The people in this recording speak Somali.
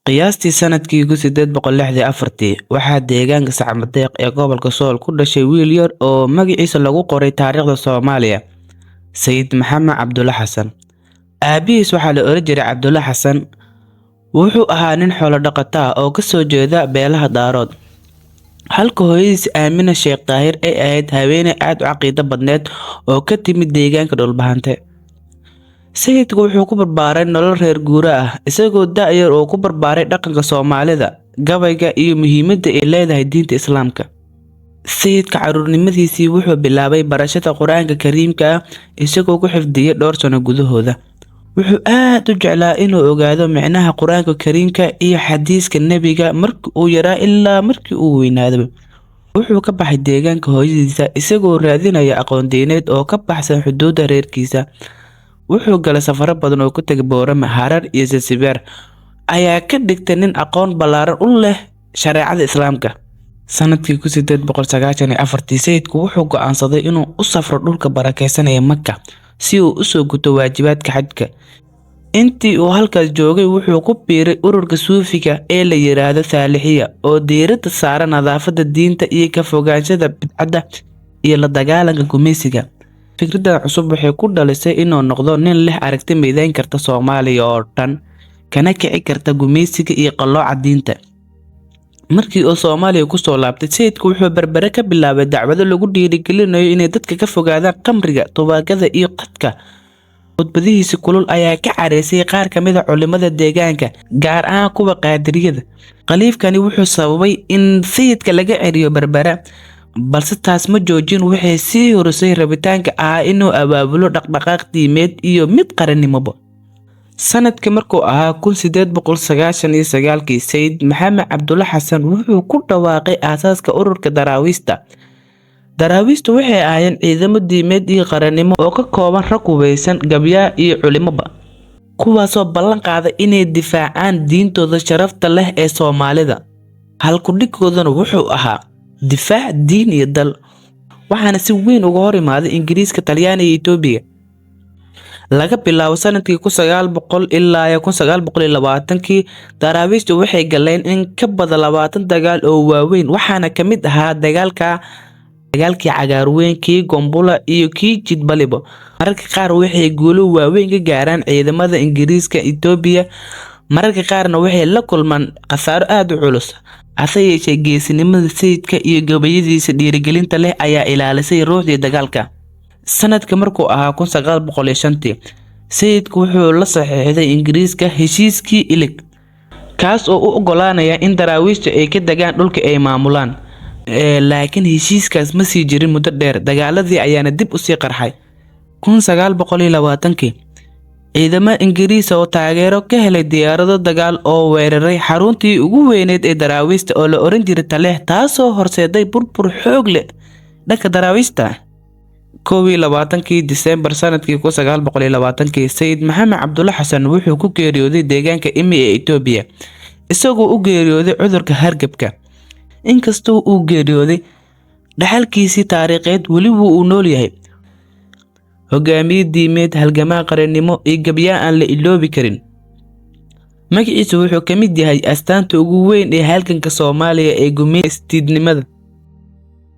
qiyaastii sanadkii 1864 waxaa deegaanka Sacmadeeq ee gobolka Sool ku dhashay wiil yar oo magaciisa lagu qoray taariikhda Soomaaliya, Sayid Maxamed Cabdulle Xasan. Aabihiis waxaa la oran jiray Cabdulle Xasan. Wuxuu ahaa nin xoolo dhaqato ah oo ka soo jeeda beelaha Daarood, halka hooyadiis Aamina Sheekh Daahir ay ahayd haweeney aad u caqiido badneed oo ka timid deegaanka Dhulbahante. Sayidku wuxuu ku barbaaray nolol reer guura ah, isagoo da'yar oo ku barbaaray dhaqanka Soomaalida, gabayga iyo muhiimadda ay leedahay diinta Islaamka. Sayidka caruurnimadiisii wuxuu bilaabay barashada Qur'aanka Kariimka ah isagoo ku xifdiyay dhowr sano gudahooda. Wuxuu aad u jeclaa inuu ogaado macnaha Qur'aanka Kariimka iyo xadiiska Nabiga markii uu yaraa ilaa markii uu weynaaday. Wuxuu ka baxay deegaanka hooyadiisa isagoo raadinaya aqoon diineed oo ka baxsan xuduudda reerkiisa. Wuxuu galay safaro badan oo ku tagay Boorama, Harar iyo Zanzibar, ayaa ka dhigtay nin aqoon ballaaran u leh shareecada Islaamka. Sanadkii 1894 sayidku wuxuu go'aansaday inuu u safro dhulka barakeysan ee Makka si uu u soo guto waajibaadka xajka. Intii uu halkaas joogay wuxuu ku biiray ururka Suufiga ee la yiraahdo Saalixiya oo diiradda saara nadaafadda diinta iyo ka fogaanshaha bidcada iyo la dagaalanka gumeysiga. Fikraddan cusub waxay ku dhalisay inuu noqdo nin leh aragti mideyn karta Soomaaliya oo dhan, kana kici karta gumeysiga iyo qalooca diinta. Markii uu Soomaaliya ku soo laabtay, sayidku wuxuu Berbera ka bilaabay dacwado lagu dhiirigelinayo inay dadka ka fogaadaan khamriga, tubaakada iyo qadka. Khudbadihiisa kulul ayaa ka careysay qaar ka mid ah culimada deegaanka, gaar ahaan kuwa qaadiriyada. Khaliifkani wuxuu sababay in sayidka laga celiyo Berbera, balse taas ma joojin. Waxay sii horisay rabitaanka ah inuu abaabulo dhaqdhaqaaq diimeed iyo mid qarannimoba. Sanadkii markuu ahaa 1899 Sayid Maxamed Cabdulle Xasan wuxuu ku dhawaaqay aasaaska ururka Daraawiishta. Daraawiishtu waxay ahaayeen ciidamo diimeed iyo qarannimo oo ka kooban rag hubeysan, gabyaa iyo culimoba, kuwaasoo ballan qaaday inay difaacaan diintooda sharafta leh ee Soomaalida. Halkudhigoodana wuxuu ahaa difaac diin iyo dal, waxaana si weyn uga hor imaaday Ingiriiska, Talyaaniga iyo Itoobiya. Laga bilaabo sanadkii 1900 ilaa 1920 Daraawiishtu waxay galeen in ka badan 20 dagaal oo waaweyn, waxaana ka mid ahaa dagaalkii Cagaarweyn, kii Gombula iyo kii Jidbalibo. Mararka qaar waxay guulo waaweyn ka gaaraan ciidamada Ingiriiska, Itoobiya, mararka qaarna waxay la kulmaan khasaaro aad u culus. Hase yeeshee, geesinimada sayidka iyo gabayadiisa dhiirigelinta leh ayaa ilaalisay ruuxdii dagaalka. Sanadka markuu ahaa 1905 sayidku wuxuu la saxiixday Ingiriiska heshiiskii Ilig, kaas oo u oggolaanaya in Daraawiishtu ay ka degaan dhulka ay maamulaan. Laakiin heshiiskaas ma sii jirin muddo dheer, dagaaladii ayaana dib u sii qarxay. 1920 ciidamada Ingiriis oo taageero ka helay diyaarado dagaal oo weeraray xaruntii ugu weyneed ee Daraawiishta oo la oran jiray Taleex, taasoo horseeday burbur xoog leh dhanka Daraawiishta. 21 Diseembar sanadkii 1920 Sayid Maxamed Cabdulle Xasan wuxuu ku geeriyooday deegaanka Imi ee Itoobiya, isagoo u geeriyooday cudurka hargabka. Inkastoo uu geeriyooday, dhaxalkiisii taariikheed weli wuu nool yahay. Hogaamiye diimeed, halgamaa qarannimo iyo gabyaa aan la iloobi karin. Magaciisu wuxuu ka mid yahay astaanta ugu weyn ee halganka Soomaaliya ee gumeystiidnimada.